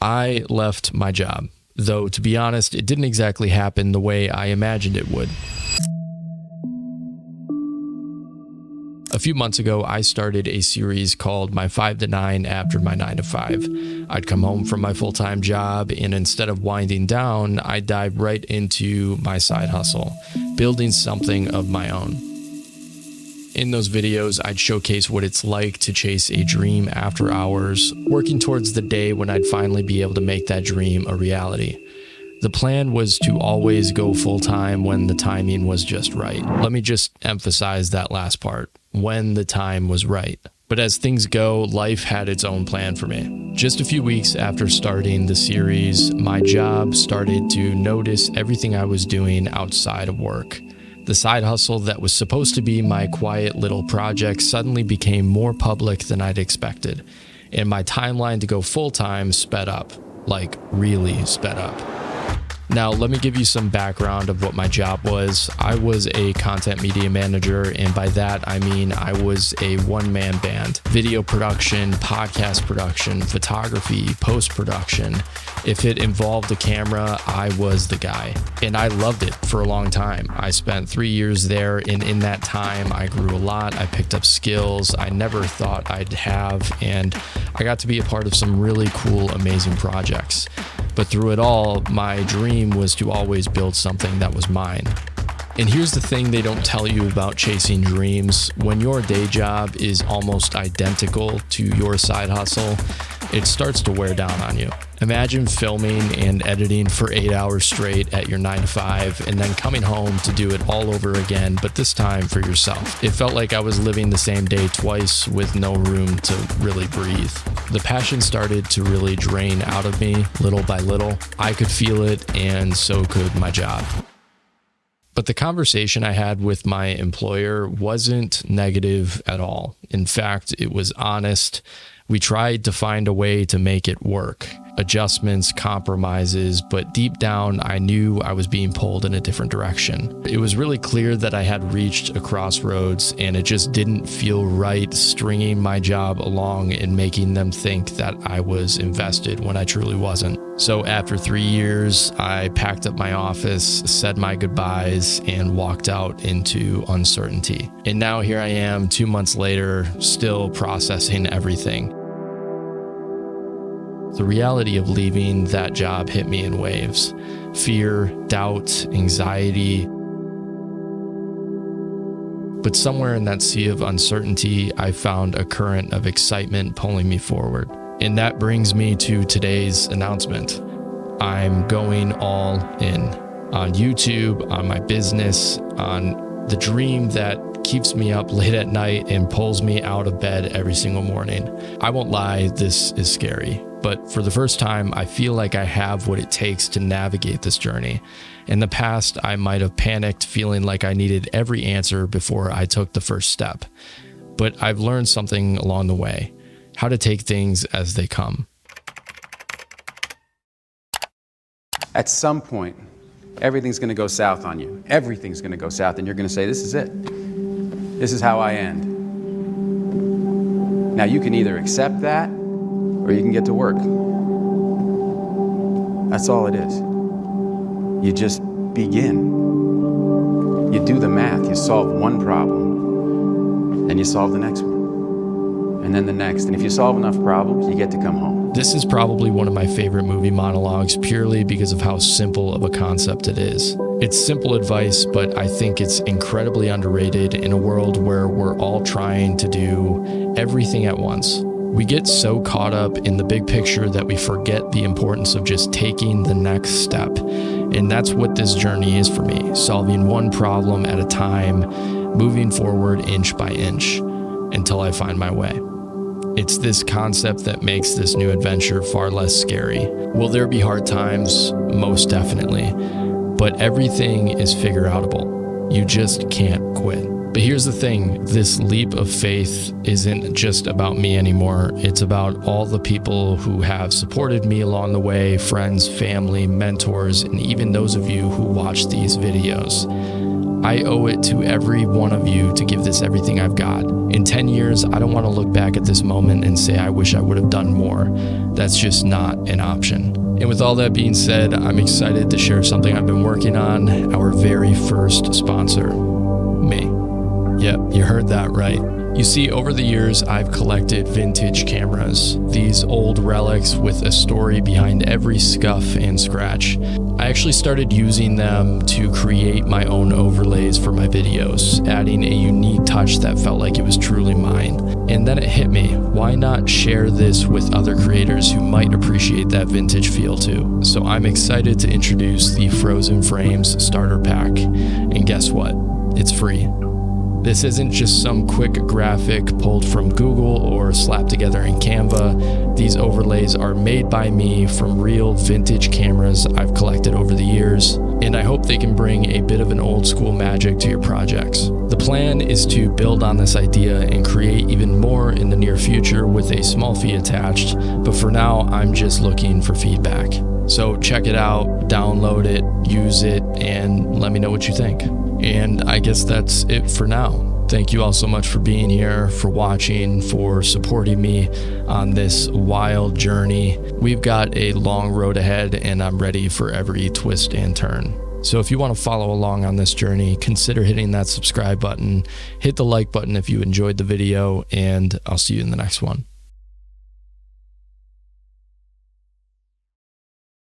I left my job, though to be honest, it didn't exactly happen the way I imagined it would. A few months ago, I started a series called My 5 to 9 After My 9 to 5. I'd come home from my full-time job, and instead of winding down, I'd dive right into my side hustle, building something of my own. In those videos, I'd showcase what it's like to chase a dream after hours, working towards the day when I'd finally be able to make that dream a reality. The plan was to always go full-time when the timing was just right. Let me just emphasize that last part, when the time was right. But as things go, life had its own plan for me. Just a few weeks after starting the series, my job started to notice everything I was doing outside of work. The side hustle that was supposed to be my quiet little project suddenly became more public than I'd expected, and my timeline to go full-time sped up, like really sped up. Now, let me give you some background of what my job was. I was a content media manager, and by that, I mean I was a one-man band. Video production, podcast production, photography, post-production. If it involved a camera, I was the guy. And I loved it for a long time. I spent 3 years there, and in that time, I grew a lot. I picked up skills I never thought I'd have, and I got to be a part of some really cool, amazing projects. But through it all, my dream was to always build something that was mine. And here's the thing they don't tell you about chasing dreams. When your day job is almost identical to your side hustle, it starts to wear down on you. Imagine filming and editing for 8 hours straight at your 9 to 5 and then coming home to do it all over again, but this time for yourself. It felt like I was living the same day twice with no room to really breathe. The passion started to really drain out of me little by little. I could feel it, and so could my job. But the conversation I had with my employer wasn't negative at all. In fact, it was honest. We tried to find a way to make it work. Adjustments, compromises, but deep down, I knew I was being pulled in a different direction. It was really clear that I had reached a crossroads, and it just didn't feel right stringing my job along and making them think that I was invested when I truly wasn't. So after 3 years, I packed up my office, said my goodbyes, and walked out into uncertainty. And now here I am 2 months later, still processing everything. The reality of leaving that job hit me in waves. Fear, doubt, anxiety. But somewhere in that sea of uncertainty, I found a current of excitement pulling me forward. And that brings me to today's announcement. I'm going all in on YouTube, on my business, on the dream that keeps me up late at night and pulls me out of bed every single morning. I won't lie, this is scary. But for the first time, I feel like I have what it takes to navigate this journey. In the past, I might have panicked, feeling like I needed every answer before I took the first step. But I've learned something along the way, how to take things as they come. At some point, everything's going to go south on you. Everything's going to go south, and you're going to say, this is it. This is how I end. Now, you can either accept that, or you can get to work. That's all it is. You just begin. You do the math. You solve one problem, and you solve the next one, and then the next. And if you solve enough problems, you get to come home. This is probably one of my favorite movie monologues purely because of how simple of a concept it is. It's simple advice, but I think it's incredibly underrated in a world where we're all trying to do everything at once. We get so caught up in the big picture that we forget the importance of just taking the next step. And that's what this journey is for me, solving one problem at a time, moving forward inch by inch until I find my way. It's this concept that makes this new adventure far less scary. Will there be hard times? Most definitely. But everything is figure-outable. You just can't quit. But here's the thing, this leap of faith isn't just about me anymore. It's about all the people who have supported me along the way, friends, family, mentors, and even those of you who watch these videos. I owe it to every one of you to give this everything I've got. In 10 years, I don't want to look back at this moment and say I wish I would have done more. That's just not an option. And with all that being said, I'm excited to share something I've been working on, our very first sponsor, me. Yep, you heard that right. You see, over the years, I've collected vintage cameras, these old relics with a story behind every scuff and scratch. I actually started using them to create my own overlays for my videos, adding a unique touch that felt like it was truly mine. And then it hit me, why not share this with other creators who might appreciate that vintage feel too? So I'm excited to introduce the Frozen Frames Starter Pack. And guess what? It's free. This isn't just some quick graphic pulled from Google or slapped together in Canva. These overlays are made by me from real vintage cameras I've collected over the years, and I hope they can bring a bit of an old school magic to your projects. The plan is to build on this idea and create even more in the near future with a small fee attached, but for now, I'm just looking for feedback. So check it out, download it, use it, and let me know what you think. And I guess that's it for now. Thank you all so much for being here, for watching, for supporting me on this wild journey. We've got a long road ahead, and I'm ready for every twist and turn. So if you want to follow along on this journey, consider hitting that subscribe button, hit the like button if you enjoyed the video, and I'll see you in the next one.